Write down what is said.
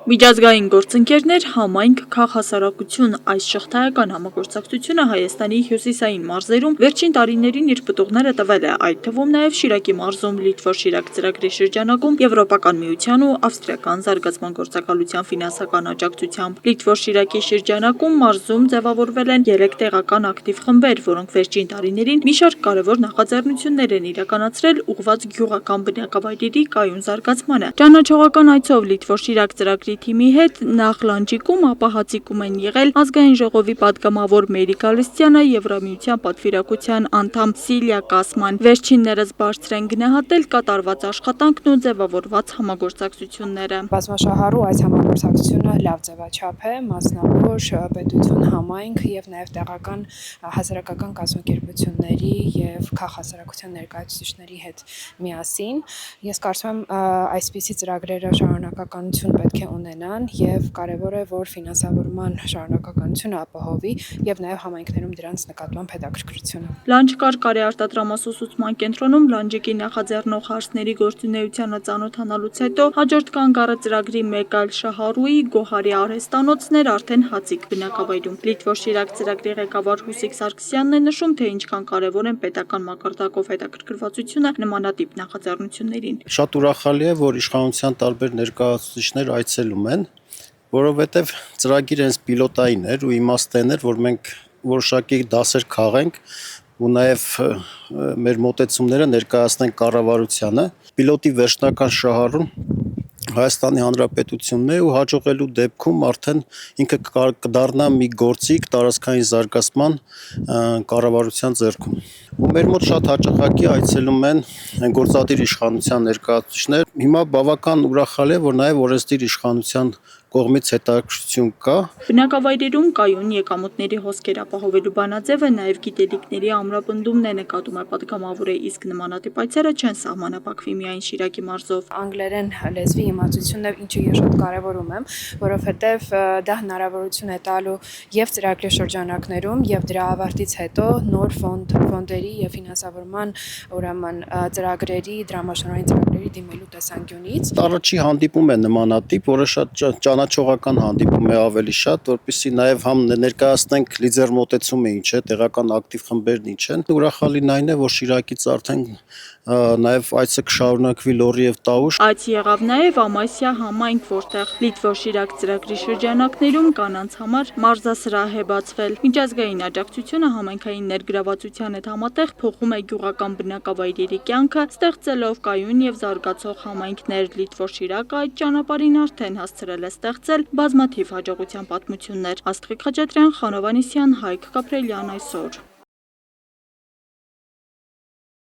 Միջազգային գործընկերներ, համայնք, քաղաքասարակություն այս շղթայական համագործակցությունը Հայաստանի հյուսիսային մարզերում վերջին տարիներին իր պտուղները տվել է, այդ թվում նաև Շիրակի մարզում Լիտվոր-Շիրակ ծրագրի շրջանակում Եվրոպական միության ու ավստրիական զարգացման գործակալության ֆինանսական աջակցությամբ։ Լիտվոր-Շիրակի շրջանակում մարզում ձևավորվել են 3 տեղական ակտիվ խմբեր, որոնք վերջին տարիներին մի շարք կարևոր նախաձեռնություններ են իրականացրել ուղղված գյուղական բնակավայրերի կայուն զարգացմանը։ Ճանաչողական այցով Լիտվոր-Շիրակ ծրագրի թիմի հետ նախ Լանջիկում, ապա Հացիկում են եղել ազգային ժողովի պատգամավոր Մերի Գալստյանը, Եվրամիության պատվիրակության անդամ Սիլիա Կասման։ Վերջիններս բարձր են գնահատել կատարված աշխատանքն ու ձևավորված համագործակցությունները։ Բազմաշահառու այս համագործակցությունը լավ ձևաչափ է, մասնավոր պետություն, համայնք եւ նաեւ տեղական հասարակական կազմակերպությունների եւ քաղաքասարակության ներկայացուցիչների հետ միասին։ Ես կարծում եմ այսպիսի ծրագրերը շարունակականություն պետք է ունենան եւ կարեւոր է, որ ֆինանսավորման շարունակականությունը ապահովի եւ նաեւ համայնքներում դրանց նկատմամբ հետաքրքրությունը։ Լանջկար կարի արտադրամասուսուցման կենտրոնում Լանջիկի նախաձեռնող հարցների գործունեությանը ծանոթանալուց հետո հաջորդ կանգառը ծրագրի մեկ այլ շահառուի Գոհարի արհեստանոցն էր արդեն Հացիկ բնակավայրում։ Լիտվոր-Շիրակ ծրագրի ղեկավար Հուսիկ Սարգսյանն է նշում, թե ինչքան կարևոր են պետական մակարդակով հետաքրքրվածությունը նմանատիպ նախաձեռնություններին։ Շատ ուրախալի է, որ իշխանության տարբեր ներկայացուցիչներ այցելում են, որովհետև ծրագիրը հենց պիլոտային էր ու իմաստեն էր, որ մենք որոշակի դասեր քաղենք ու նաև մեր մոտեցումները ներկայացնենք կառավարությանը։ Պիլոտի վերջնական շահառուն Հայաստանի Հանրապետությունն է ու հաջողելու դեպքում արդեն ինքը կդառնա մի գործիք տարածքային զարգացման կառավարության ձեռքում։ Ու մեր մոտ շատ հաճախակի այցելում են գործադիր իշխանության ներկայացուցիչներ։ Հիմա բավական ուրախալի է, որ նաև օրենսդիր իշխանության կողմից հետաքրքրություն կա։ Բնակավայրերում կայուն եկամուտների հոսքեր ապահովելու բանաձևը նաև գիտելիքների ամրապնդումն է, նկատում է պատգամավորը, իսկ նմանատիպ այցերը չեն սահմանափակվի միայն Շիրակի մարզով։ Անգլերեն լեզվի իմացությունն է, ինչը ես շատ կարևորում եմ, որովհետև դա հնարավորություն է տալու եւ ծրագրի շրջանակներում եւ դրա ավարտից հետո նոր ֆոնդերի եւ ֆինանսավորման ուրեմն ծրագրերի, դրամաշնորհային ծրագրերի դիմելու տեսանկյունից։ Առաջի հանդիպում է նմանատիպ, որը շատ ճանաչողական հանդիպում է ավելի շատ, որպեսզի նաև համ ներկայացնենք լիդեր մոտեցումը ինչ է, տեղական ակտիվ խմբերն ինչ են։ Ուրախալին այն է, որ Շիրակից արդեն նաև այցը կշարունակվի Լոռի եւ Տավուշ։ Այց եղավ նաև Ամասիա համայնք, որտեղ Լիտվոր-Շիրակ ծրագրի շրջանակներում կանանց համար մարզասրահ է բացվել։ Միջազգային աջակցությունը համայնքային ներգրավվածության հետ համատեղ փոխում է գյուղական բնակավայրերի կյանքը, ստեղծելով կայուն եւ զարգացող համայնքներ։ Լիտվոր-Շիրակը այդ ճանապարհին արդեն հասցրել է ստեղծել բազմաթիվ հաջողության պատմություններ։ Աստղիկ Խաչատրյան, Խանով Անիսյան, Հայկ Կապրելյան այսօր։